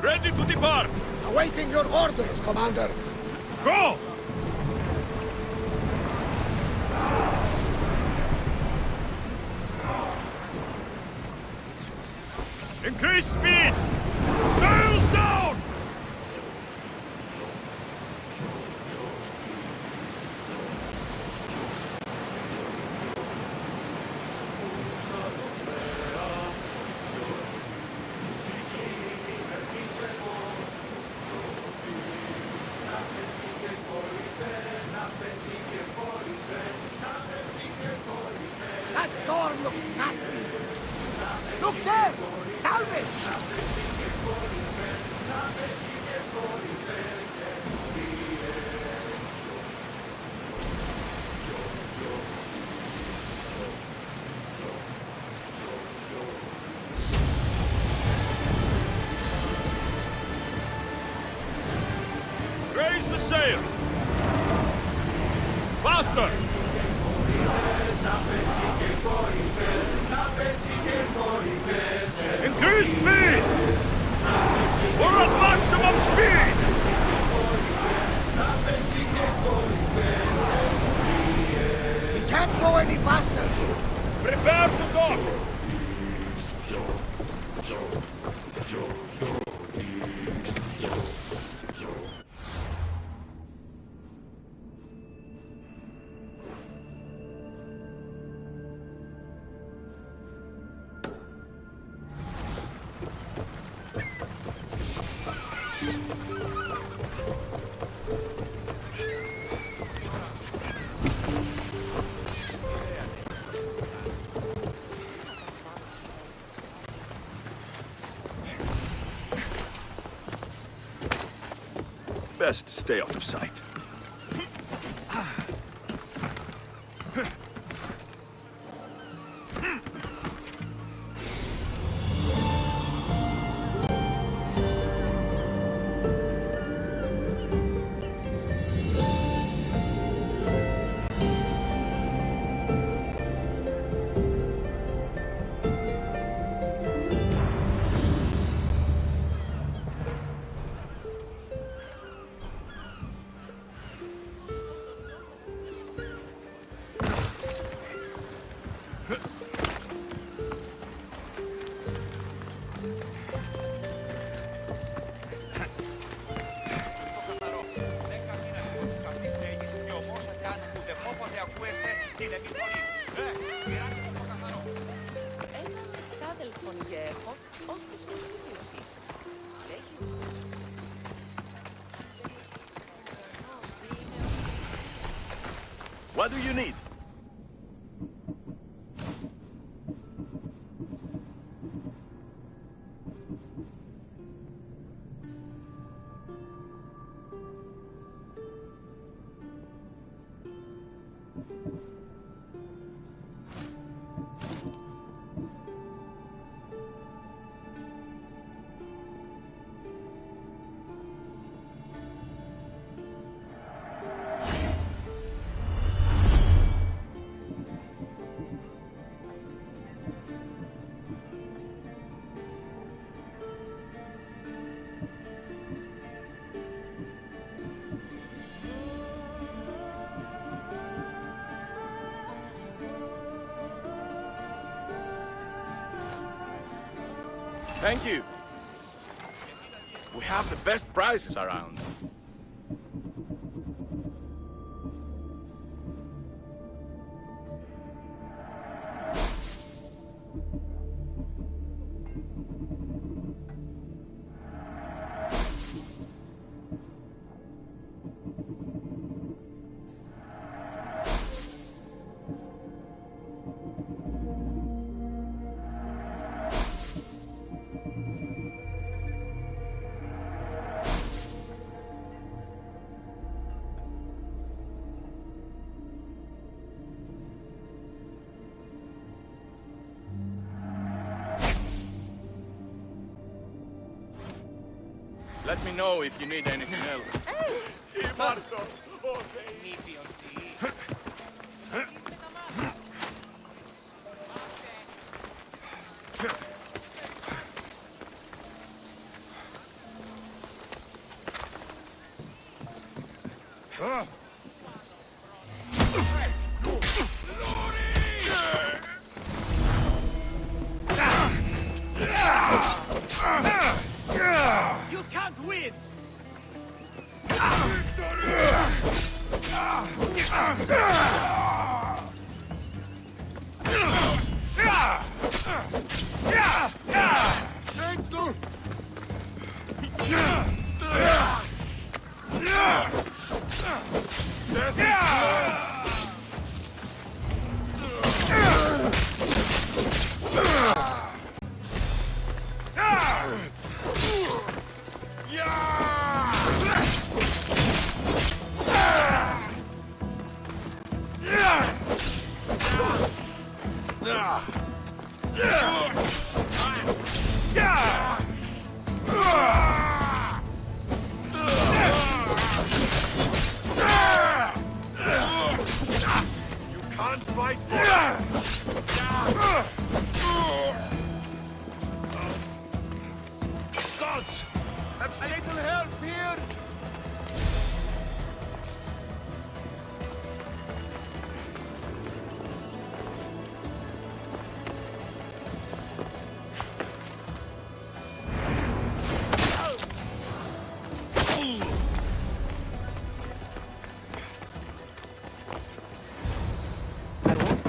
Ready to depart! Awaiting your orders, Commander. Go! Increase speed! Sails down! That storm looks nasty. Look there! Salvage! Raise the sail! Faster! Increase speed! We're at maximum speed! We can't go any faster. Prepare to dock! Best to stay out of sight. What do you need? Thank you. We have the best prices around. Let me know if you need anything else. Hey, Marco! Oh, You can't win! can't fight for it! Gods! That's little help here!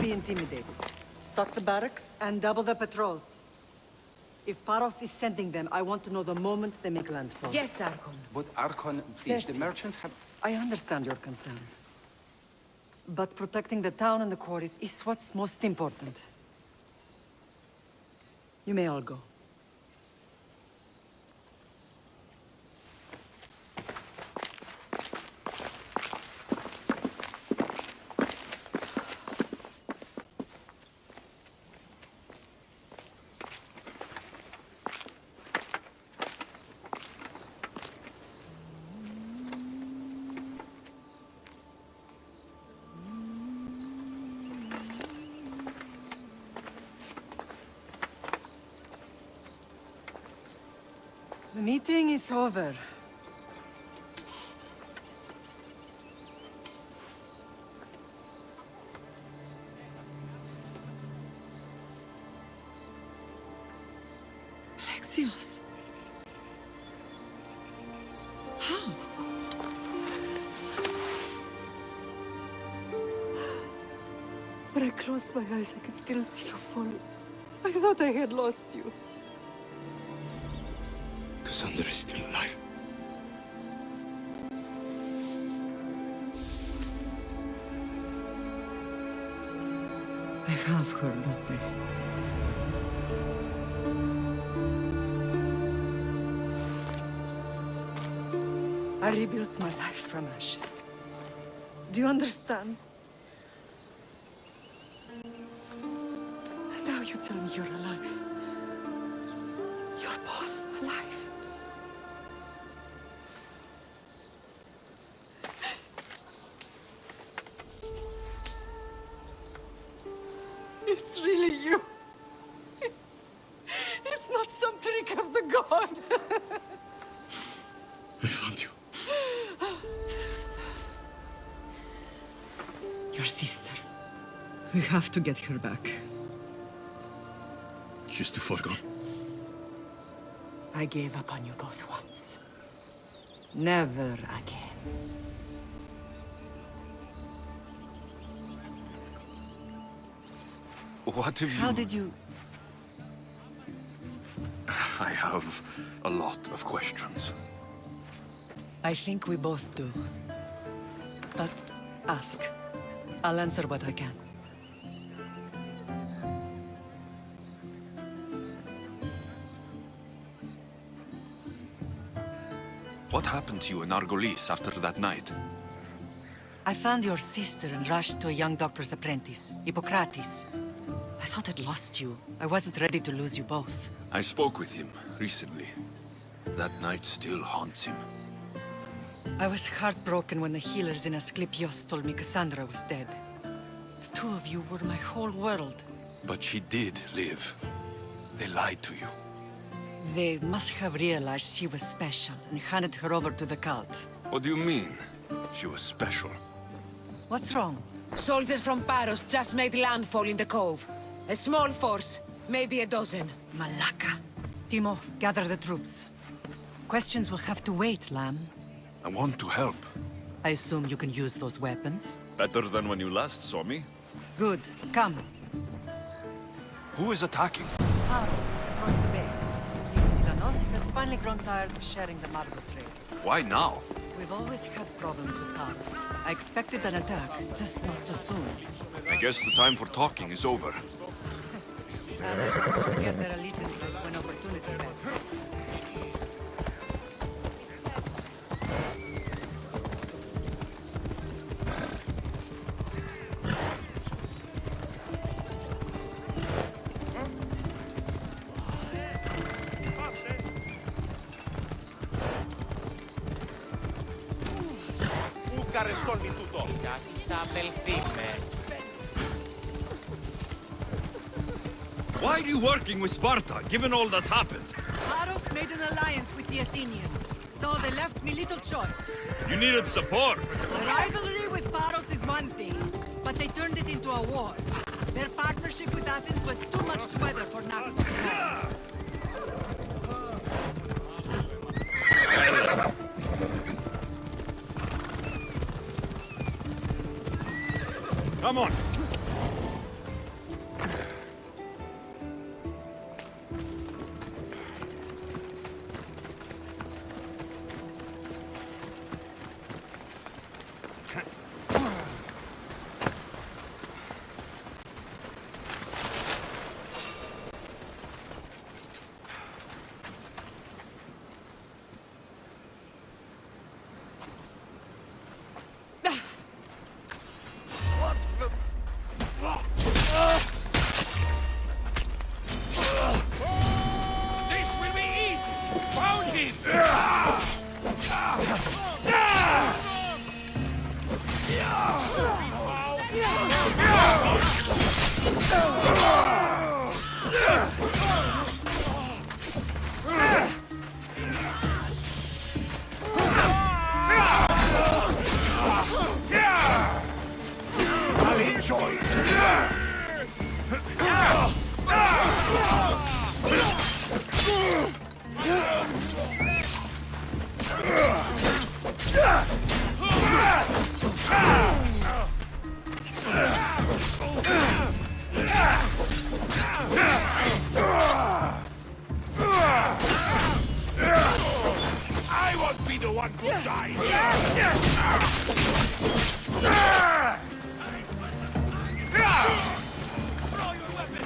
Be intimidated. Stock the barracks and double the patrols. If Paros is sending them, I want to know the moment they make landfall. Yes, Archon. But Archon, please, the Xerxes, merchants have... I understand your concerns. But protecting the town and the quarries is what's most important. You may all go. The meeting is over. Alexios. How? When I closed my eyes, I could still see you falling. I thought I had lost you. Cassandra is still alive. I have her, don't they? I rebuilt my life from ashes. Do you understand? And now you tell me you're alive. You're both alive. It's really you. It's not some trick of the gods. I found you. Your sister. We have to get her back. She's too far gone. I gave up on you both once. Never again. What have you... How did you... I have a lot of questions. I think we both do. But ask. I'll answer what I can. What happened to you in Argolis after that night? I found your sister and rushed to a young doctor's apprentice, Hippocrates. I thought I'd lost you. I wasn't ready to lose you both. I spoke with him recently. That night still haunts him. I was heartbroken when the healers in Asclepios told me Cassandra was dead. The two of you were my whole world. But she did live. They lied to you. They must have realized she was special and handed her over to the cult. What do you mean? She was special. What's wrong? Soldiers from Paros just made landfall in the cove. A small force, maybe a dozen. Malaka. Timo, gather the troops. Questions will have to wait, Lamb. I want to help. I assume you can use those weapons? Better than when you last saw me. Good. Come. Who is attacking? Paros, across the bay. It seems Silanos has finally grown tired of sharing the Margo trade. Why now? We've always had problems with Paros. I expected an attack, just not so soon. I guess the time for talking is over. Forget their allegiances when opportunity matters. Why are you working with Sparta, given all that's happened? Paros made an alliance with the Athenians, so they left me little choice. You needed support. The rivalry with Paros is one thing, but they turned it into a war. Their partnership with Athens was too much to weather for Naxos. Come on. I won't be the one who dies! Throw your weapon!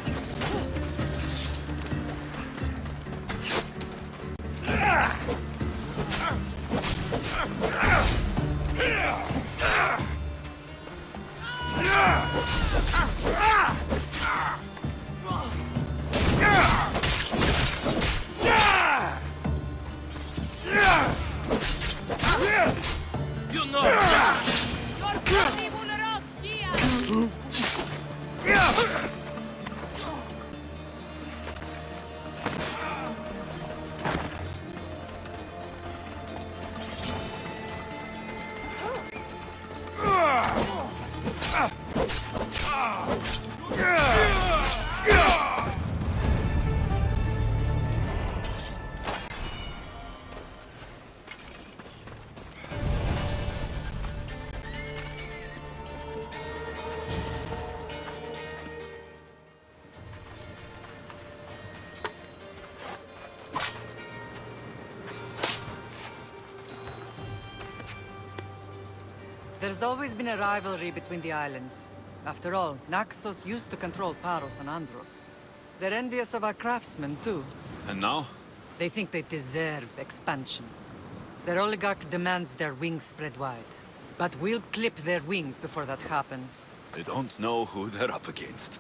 You know! Your body will There's always been a rivalry between the islands. After all, Naxos used to control Paros and Andros. They're envious of our craftsmen, too. And now? They think they deserve expansion. Their oligarch demands their wings spread wide. But we'll clip their wings before that happens. They don't know who they're up against.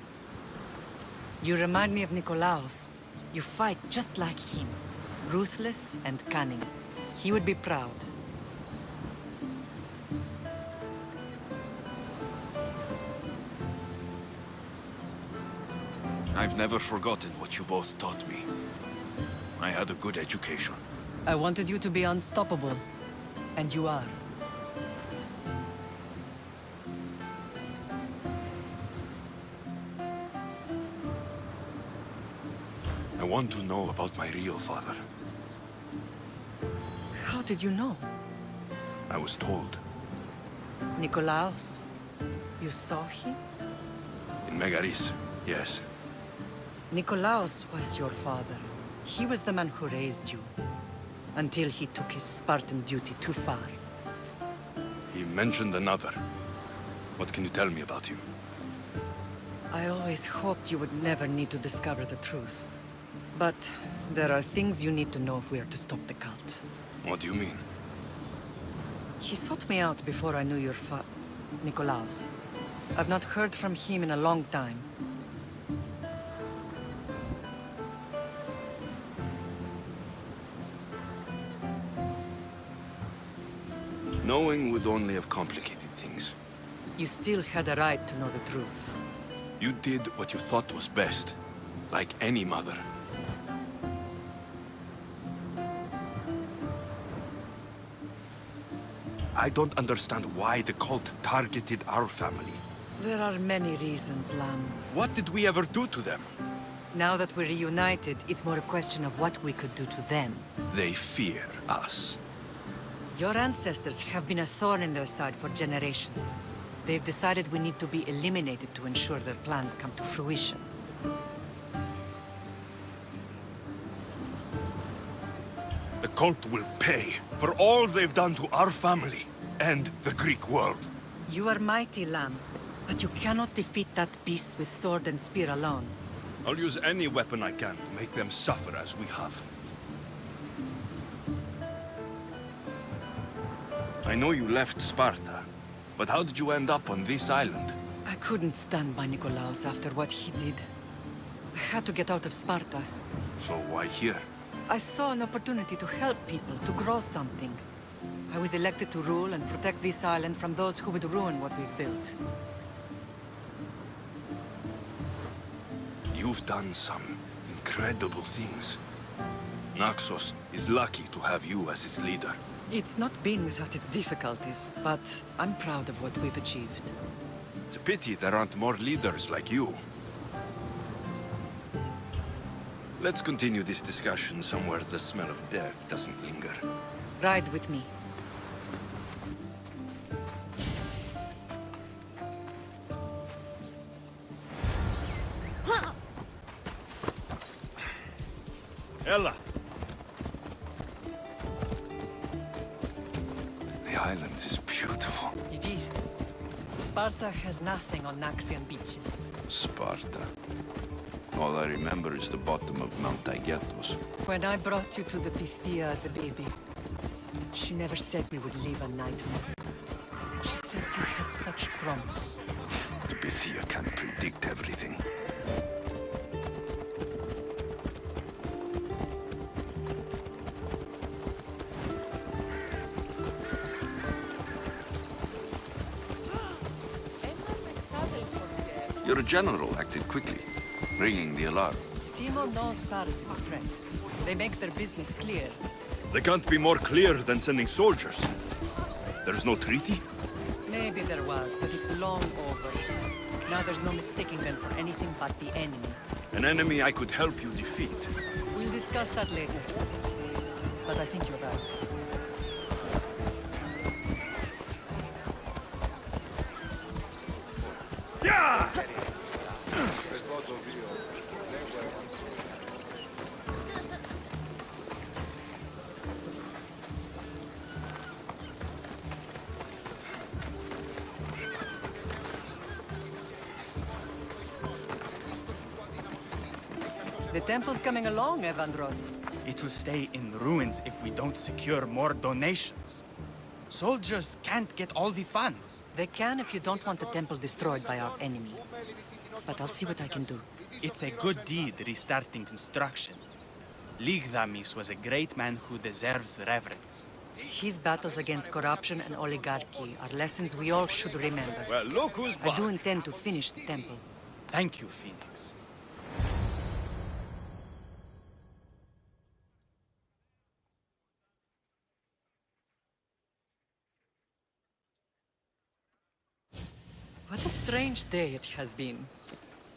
You remind me of Nikolaos. You fight just like him. Ruthless and cunning. He would be proud. I've never forgotten what you both taught me. I had a good education. I wanted you to be unstoppable. And you are. I want to know about my real father. How did you know? I was told. Nikolaos? You saw him? In Megaris, yes. Nikolaos was your father. He was the man who raised you. Until he took his Spartan duty too far. He mentioned another. What can you tell me about him? I always hoped you would never need to discover the truth. But there are things you need to know if we are to stop the cult. What do you mean? He sought me out before I knew your Nikolaos. I've not heard from him in a long time. Knowing would only have complicated things. You still had a right to know the truth. You did what you thought was best, like any mother. I don't understand why the cult targeted our family. There are many reasons, Lam. What did we ever do to them? Now that we're reunited, it's more a question of what we could do to them. They fear us. Your ancestors have been a thorn in their side for generations. They've decided we need to be eliminated to ensure their plans come to fruition. The cult will pay for all they've done to our family and the Greek world. You are mighty, Lam, but you cannot defeat that beast with sword and spear alone. I'll use any weapon I can to make them suffer as we have. I know you left Sparta, but how did you end up on this island? I couldn't stand by Nikolaos after what he did. I had to get out of Sparta. So why here? I saw an opportunity to help people, to grow something. I was elected to rule and protect this island from those who would ruin what we've built. You've done some incredible things. Naxos is lucky to have you as its leader. It's not been without its difficulties, but I'm proud of what we've achieved. It's a pity there aren't more leaders like you. Let's continue this discussion somewhere the smell of death doesn't linger. Ride with me. Ella! The island is beautiful. It is. Sparta has nothing on Naxian beaches. Sparta. All I remember is the bottom of Mount Aigetos. When I brought you to the Pythia as a baby, she never said we would live a nightmare. She said you had such promise. The Pythia can't predict everything. Your general acted quickly, ringing the alarm. Timo knows Paris is a threat. They make their business clear. They can't be more clear than sending soldiers. There's no treaty? Maybe there was, but it's long over. Now there's no mistaking them for anything but the enemy. An enemy I could help you defeat. We'll discuss that later. But I think you're right. The temple's coming along, Evandros. It will stay in ruins if we don't secure more donations. Soldiers can't get all the funds. They can if you don't want the temple destroyed by our enemy. But I'll see what I can do. It's a good deed restarting construction. Ligdamis was a great man who deserves reverence. His battles against corruption and oligarchy are lessons we all should remember. Well, look who's I do intend to finish the temple. Thank you, Phoenix. What a strange day it has been.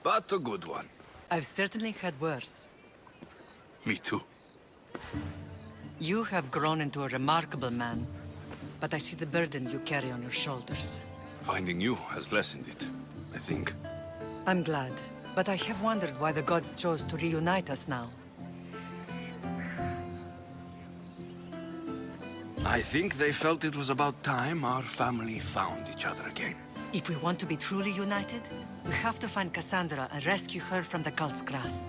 But a good one. I've certainly had worse. Me too. You have grown into a remarkable man, but I see the burden you carry on your shoulders. Finding you has lessened it, I think. I'm glad, but I have wondered why the gods chose to reunite us now. I think they felt it was about time our family found each other again. If we want to be truly united, we have to find Cassandra and rescue her from the cult's grasp.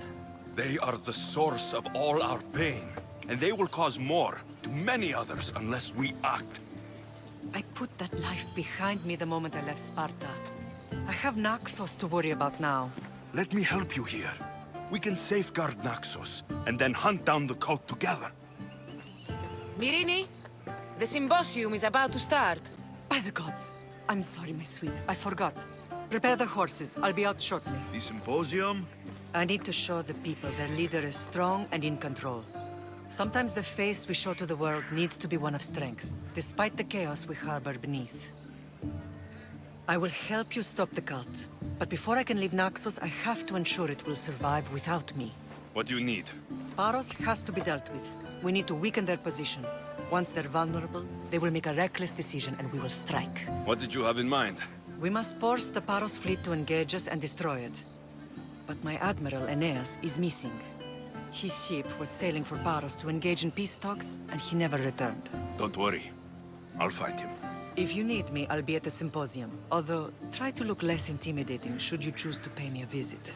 They are the source of all our pain, and they will cause more to many others unless we act. I put that life behind me the moment I left Sparta. I have Naxos to worry about now. Let me help you here. We can safeguard Naxos, and then hunt down the cult together. Myrrine, the symposium is about to start. By the gods. I'm sorry, my sweet. I forgot. Prepare the horses. I'll be out shortly. The symposium? I need to show the people their leader is strong and in control. Sometimes the face we show to the world needs to be one of strength, despite the chaos we harbor beneath. I will help you stop the cult, but before I can leave Naxos, I have to ensure it will survive without me. What do you need? Paros has to be dealt with. We need to weaken their position. Once they're vulnerable, they will make a reckless decision and we will strike. What did you have in mind? We must force the Paros fleet to engage us and destroy it. But my admiral, Aeneas, is missing. His ship was sailing for Paros to engage in peace talks, and he never returned. Don't worry. I'll find him. If you need me, I'll be at the symposium. Although, try to look less intimidating should you choose to pay me a visit.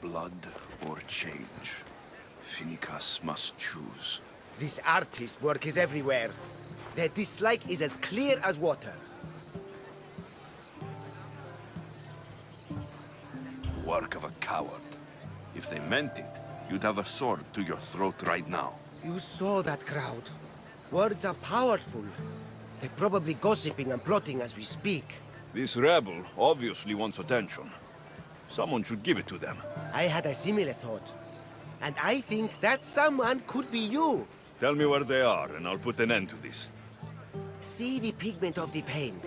Blood or change. Phoenix must choose. This artist's work is everywhere. Their dislike is as clear as water. Work of a coward. If they meant it, you'd have a sword to your throat right now. You saw that crowd. Words are powerful. They're probably gossiping and plotting as we speak. This rebel obviously wants attention. Someone should give it to them. I had a similar thought. And I think that someone could be you. Tell me where they are, and I'll put an end to this. See the pigment of the paint.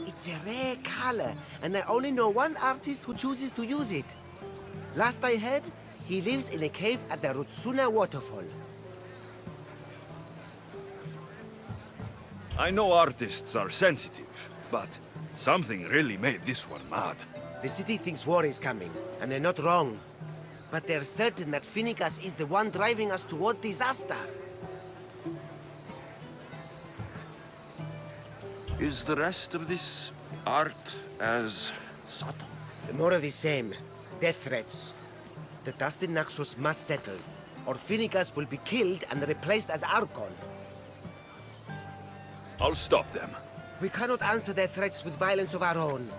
It's a rare color, and I only know one artist who chooses to use it. Last I heard, he lives in a cave at the Rutsuna waterfall. I know artists are sensitive, but something really made this one mad. The city thinks war is coming, and they're not wrong. But they're certain that Phoenix is the one driving us toward disaster. Is the rest of this art as subtle? More of the same. Death threats. The dust in Naxos must settle, or Phoenix will be killed and replaced as Archon. I'll stop them. We cannot answer their threats with violence of our own.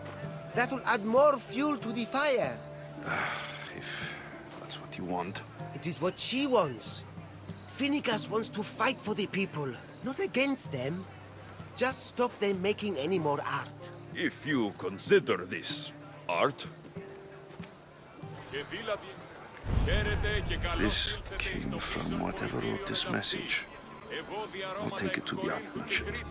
That will add more fuel to the fire. If that's what you want. It is what she wants. Phoenix wants to fight for the people, not against them. Just stop them making any more art. If you consider this art, this came from whatever wrote this message. I'll take it to the art merchant.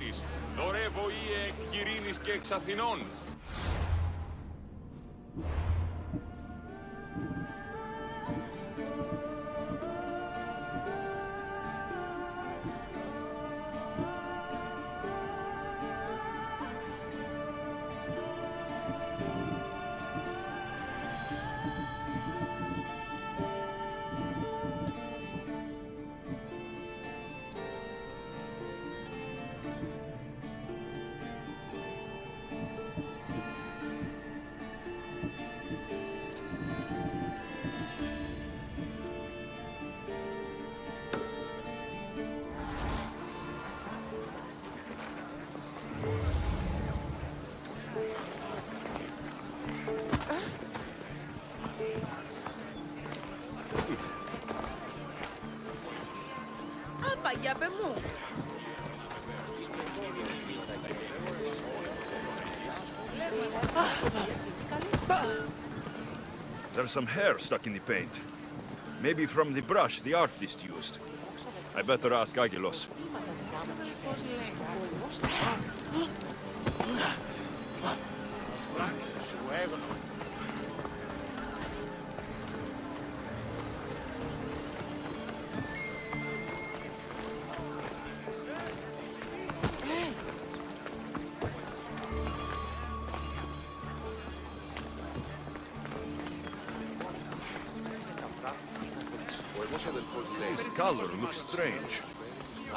Για πε μου. There's some hair stuck in the paint. Maybe from the brush the artist used. I better ask Agilos. This color looks strange.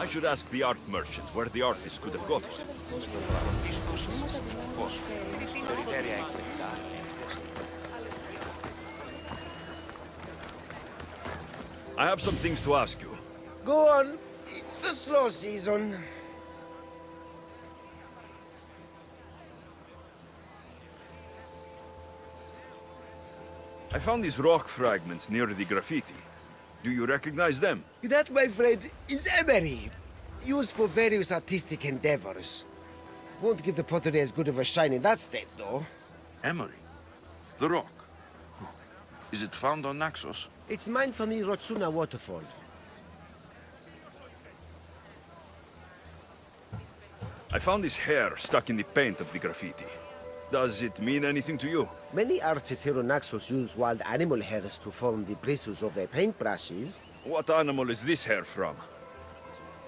I should ask the art merchant where the artist could have got it. I have some things to ask you. Go on. It's the slow season. I found these rock fragments near the graffiti. Do you recognize them? That, my friend, is emery. Used for various artistic endeavors. Won't give the pottery as good of a shine in that state, though. Emery? The rock? Is it found on Naxos? It's mined from the Rotsuna waterfall. I found this hair stuck in the paint of the graffiti. Does it mean anything to you? Many artists here on Naxos use wild animal hairs to form the bristles of their paintbrushes. What animal is this hair from?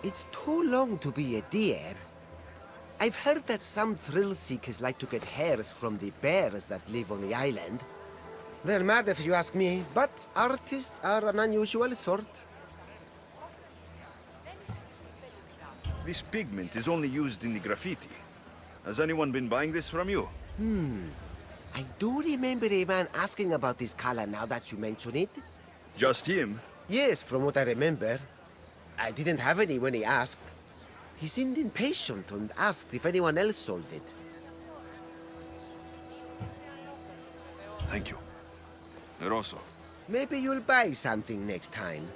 It's too long to be a deer. I've heard that some thrill seekers like to get hairs from the bears that live on the island. They're mad if you ask me, but artists are an unusual sort. This pigment is only used in the graffiti. Has anyone been buying this from you? I do remember a man asking about this color now that you mention it. Just him? Yes, from what I remember. I didn't have any when he asked. He seemed impatient and asked if anyone else sold it. Thank you. Rosso. Maybe you'll buy something next time.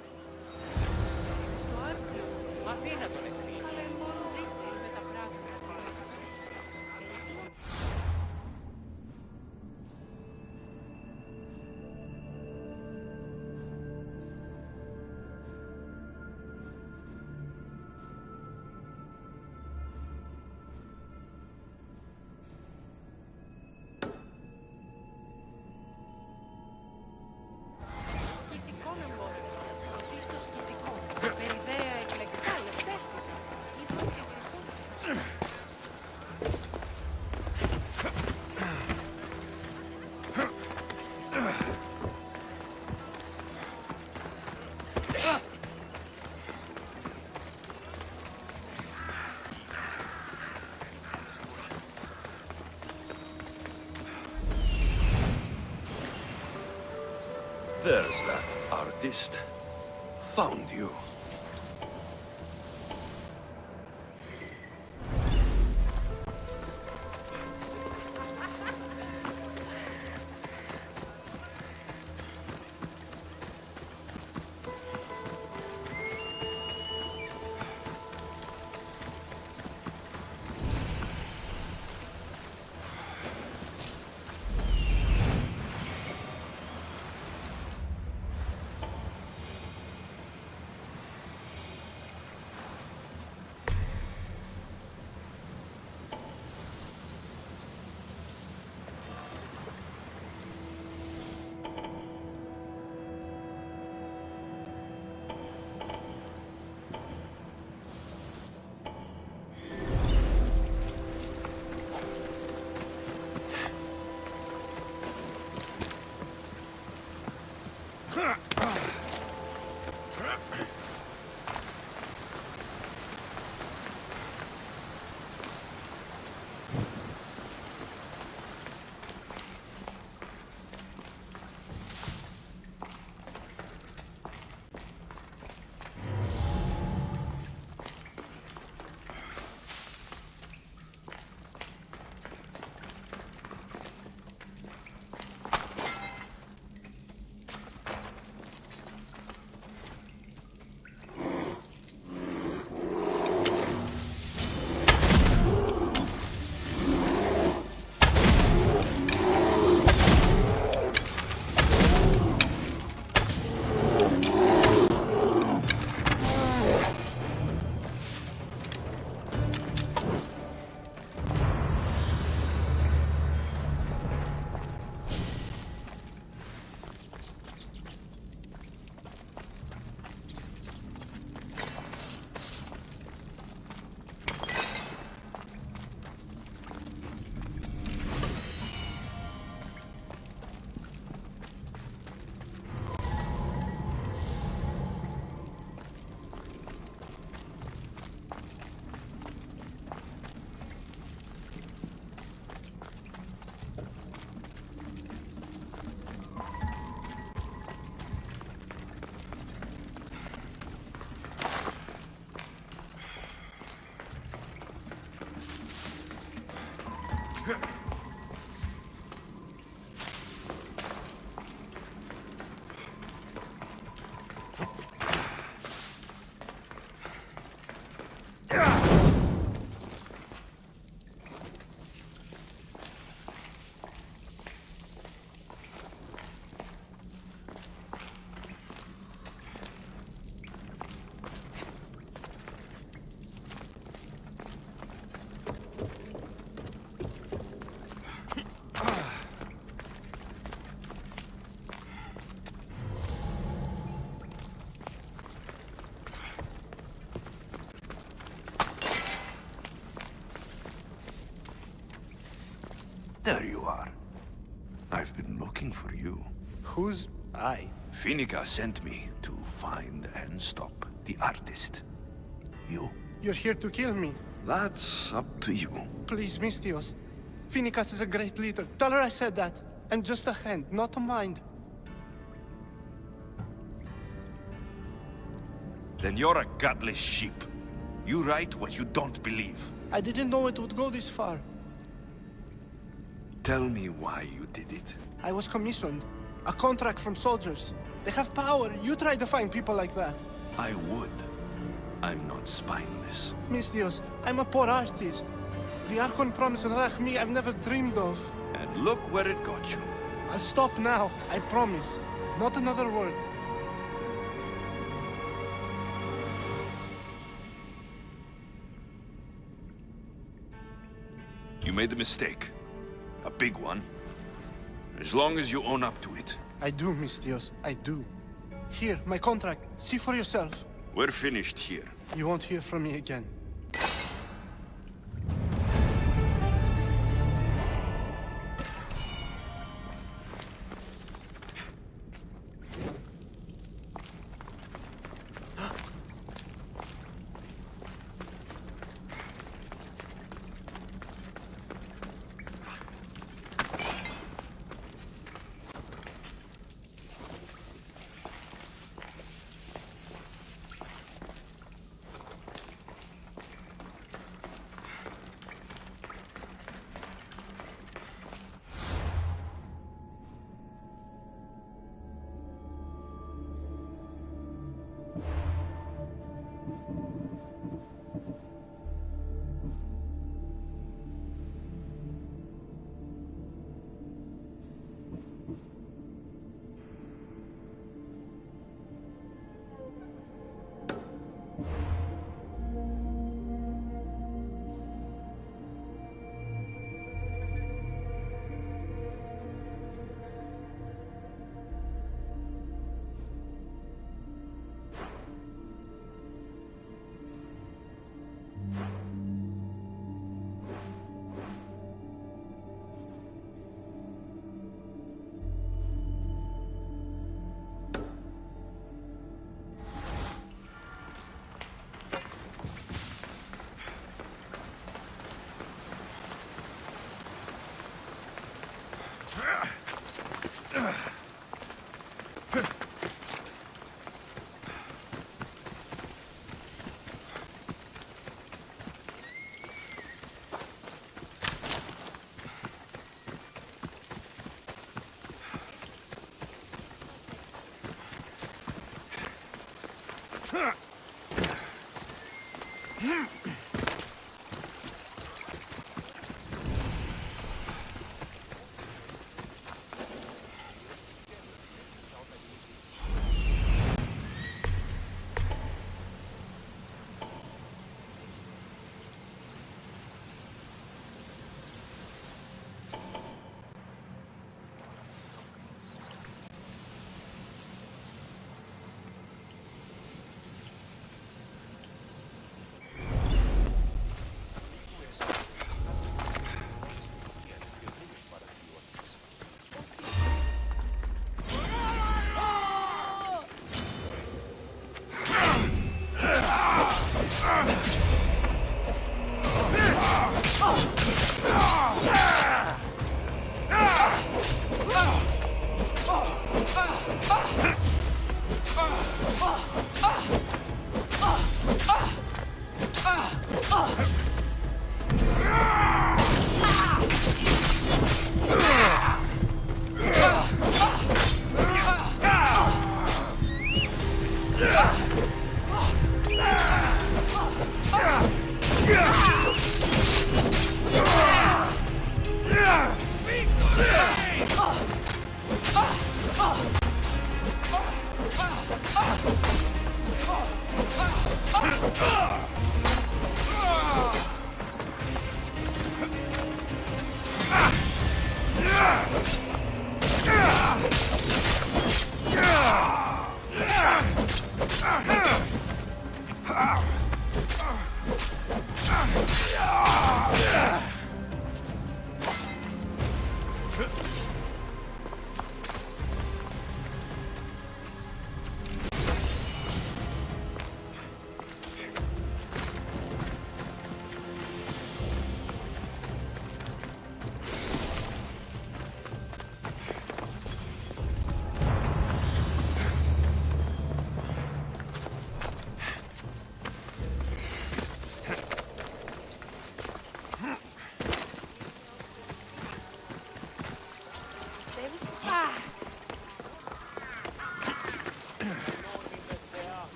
There's that artist. Found you. There you are. I've been looking for you. Who's I? Finica sent me to find and stop the artist. You? You're here to kill me. That's up to you. Please, Mistios. Finicas is a great leader. Tell her I said that. I'm just a hand, not a mind. Then you're a gutless sheep. You write what you don't believe. I didn't know it would go this far. Tell me why you did it. I was commissioned. A contract from soldiers. They have power. You try to find people like that. I would. I'm not spineless. Mistios, I'm a poor artist. The Archon promised Rachmi I've never dreamed of. And look where it got you. I'll stop now, I promise. Not another word. You made a mistake. A big one. As long as you own up to it. I do, Mistios, I do. Here, my contract. See for yourself. We're finished here. You won't hear from me again.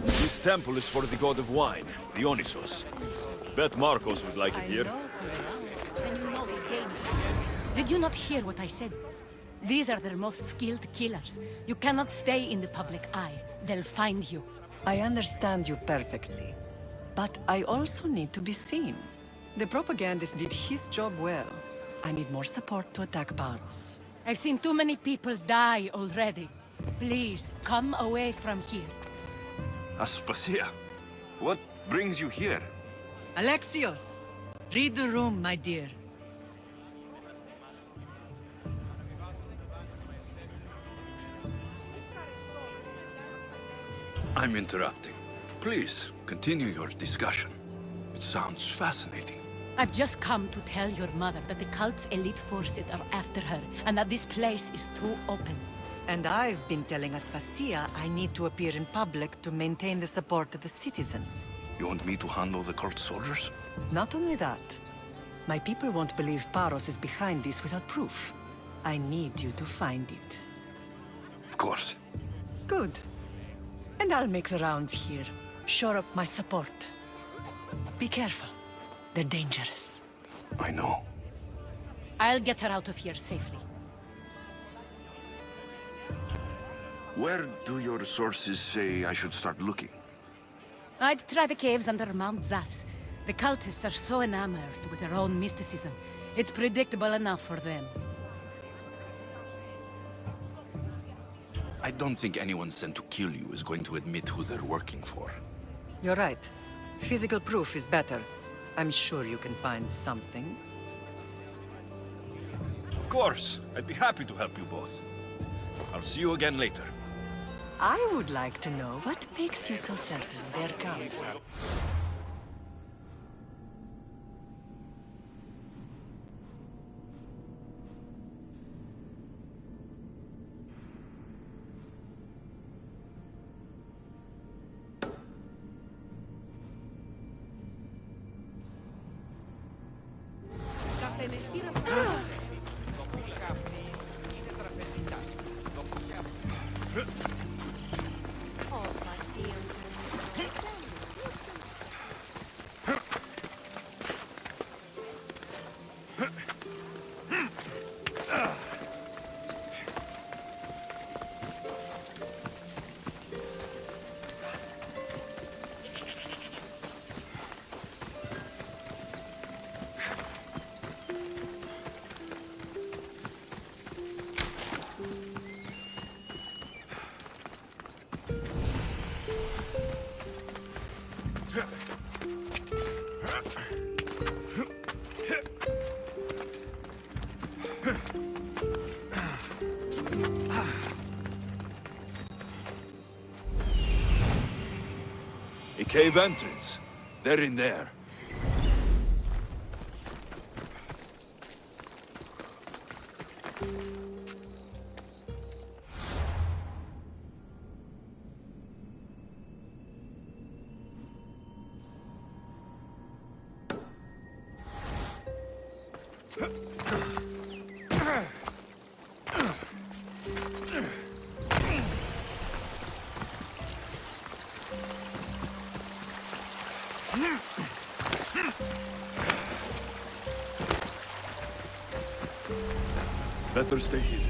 This temple is for the god of wine, Dionysos. Bet Marcos would like it here. Did you not hear what I said? These are their most skilled killers. You cannot stay in the public eye. They'll find you. I understand you perfectly. But I also need to be seen. The propagandist did his job well. I need more support to attack Paros. I've seen too many people die already. Please, come away from here. Aspasia, what brings you here? Alexios! Read the room, my dear. I'm interrupting. Please, continue your discussion. It sounds fascinating. I've just come to tell your mother that the cult's elite forces are after her, and that this place is too open. And I've been telling Aspasia I need to appear in public to maintain the support of the citizens. You want me to handle the cult soldiers? Not only that, my people won't believe Paros is behind this without proof. I need you to find it. Of course. Good. And I'll make the rounds here. Shore up my support. Be careful. They're dangerous. I know. I'll get her out of here safely. Where do your sources say I should start looking? I'd try the caves under Mount Zas. The cultists are so enamored with their own mysticism. It's predictable enough for them. I don't think anyone sent to kill you is going to admit who they're working for. You're right. Physical proof is better. I'm sure you can find something. Of course, I'd be happy to help you both. I'll see you again later. I would like to know what makes you so certain they're coming. A cave entrance. They're in there. Better stay hidden.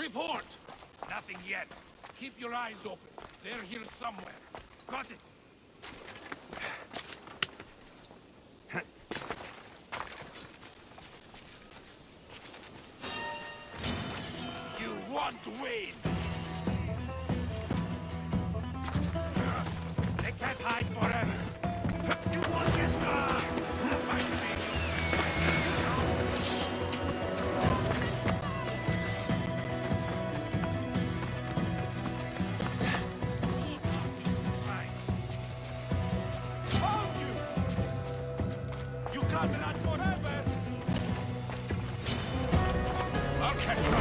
Report! Nothing yet. Keep your eyes open. They're here somewhere. Got it? You want to win! They can't hide forever! You won't get fight me! Hold you! You can't run forever! I'll catch you!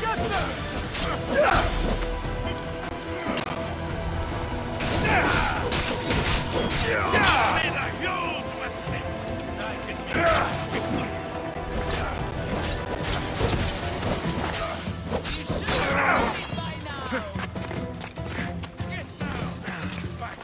Get them! Made a huge mistake! I can be You should have by now! Get down! Back!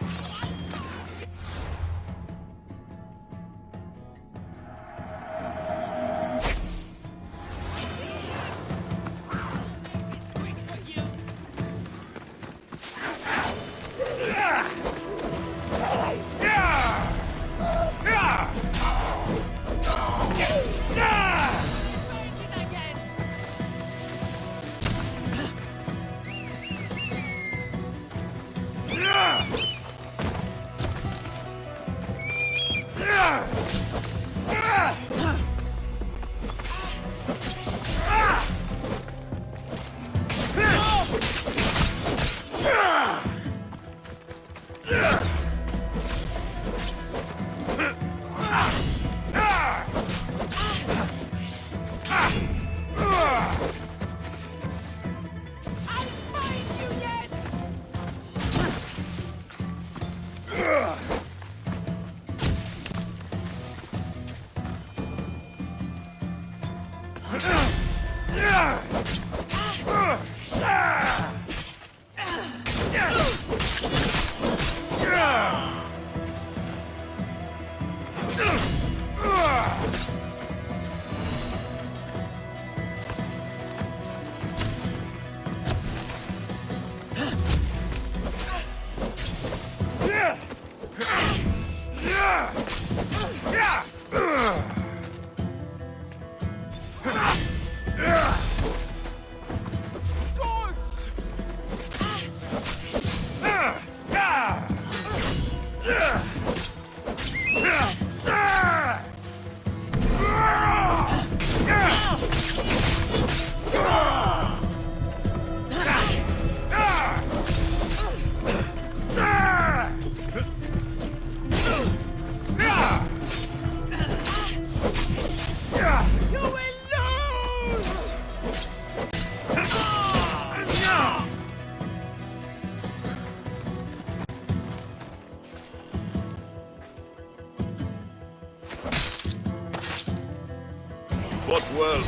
Fought well.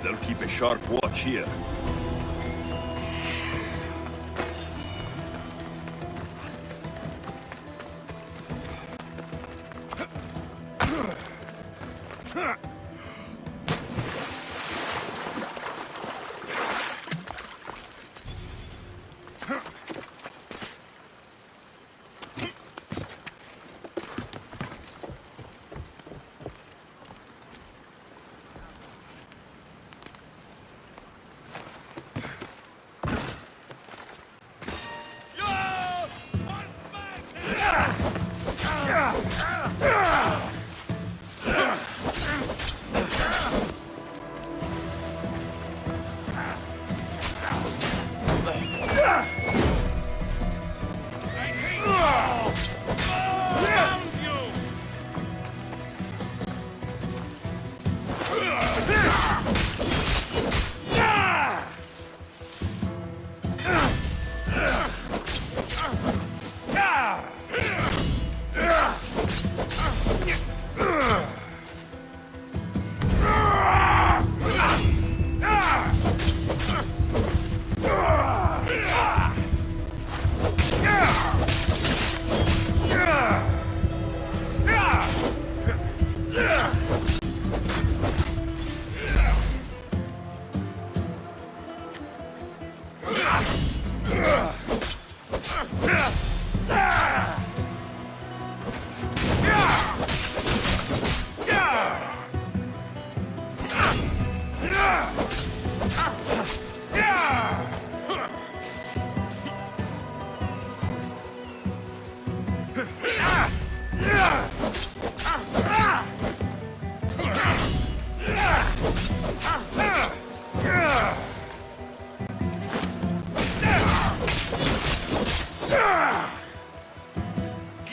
They'll keep a sharp watch here.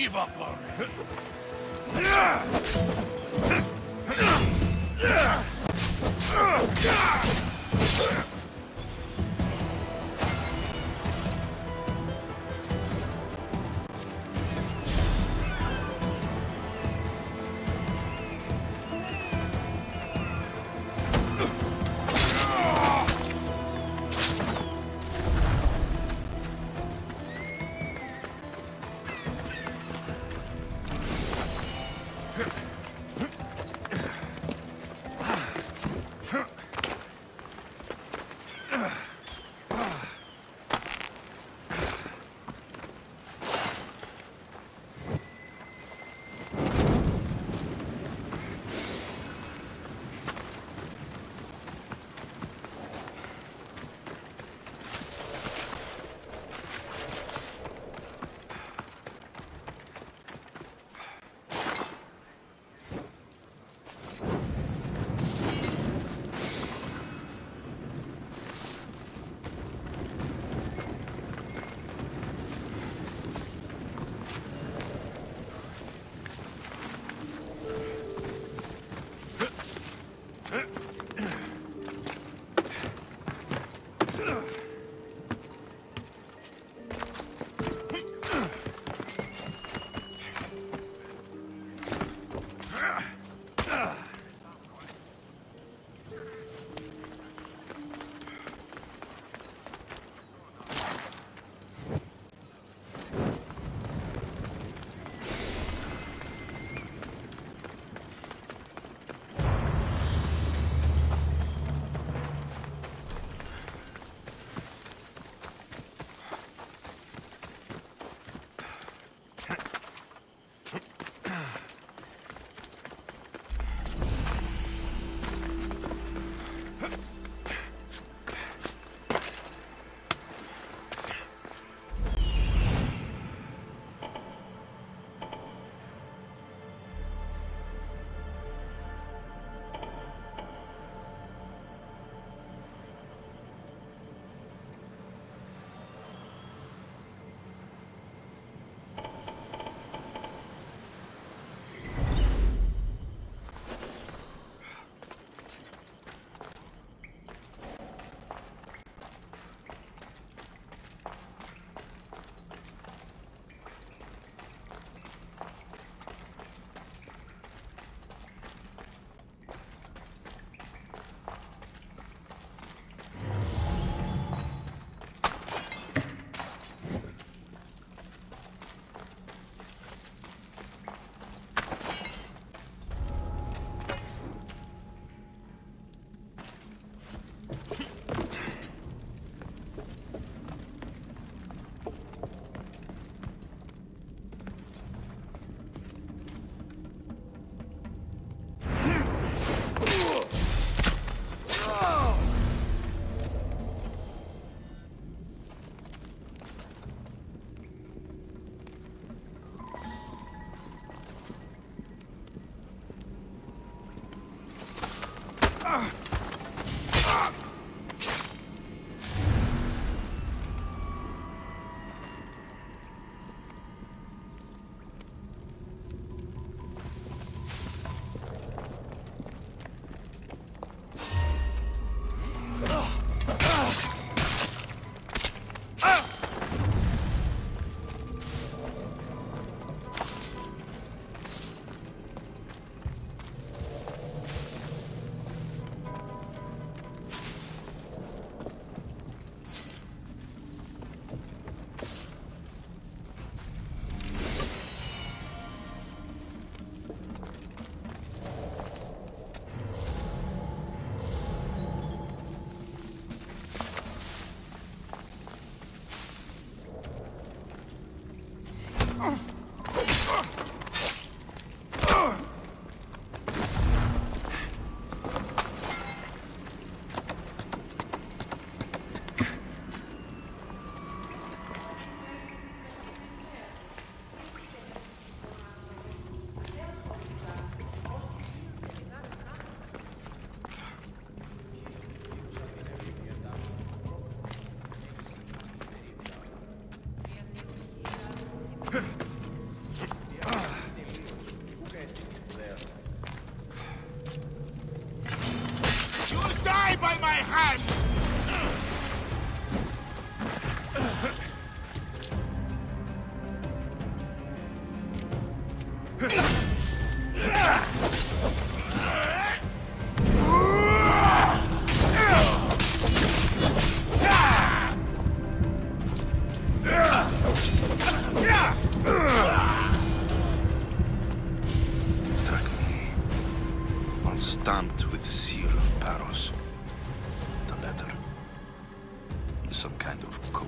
Give up already. by my hand! Struck me. All stamped with the seal of Paros. The letter. Some kind of code.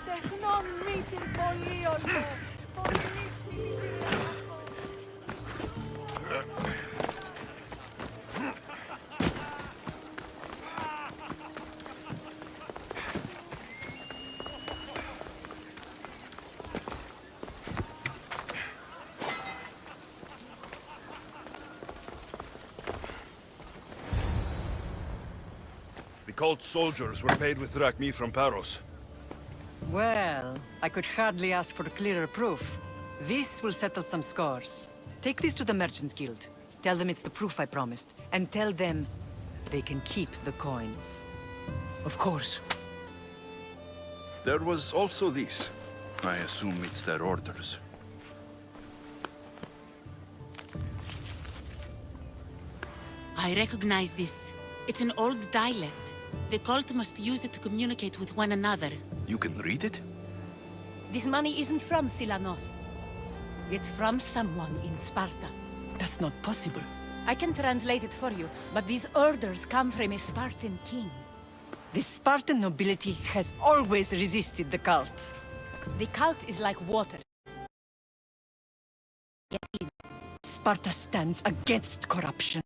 Τεχνών μύτην πολίων The cult soldiers were paid with drachmi from Paros. Well, I could hardly ask for clearer proof. This will settle some scores. Take this to the Merchants Guild. Tell them it's the proof I promised. And tell them they can keep the coins. Of course. There was also this. I assume it's their orders. I recognize this. It's an old dialect. The cult must use it to communicate with one another. You can read it? This money isn't from Silanos. It's from someone in Sparta. That's not possible. I can translate it for you, but these orders come from a Spartan king. The Spartan nobility has always resisted the cult. The cult is like water. Sparta stands against corruption.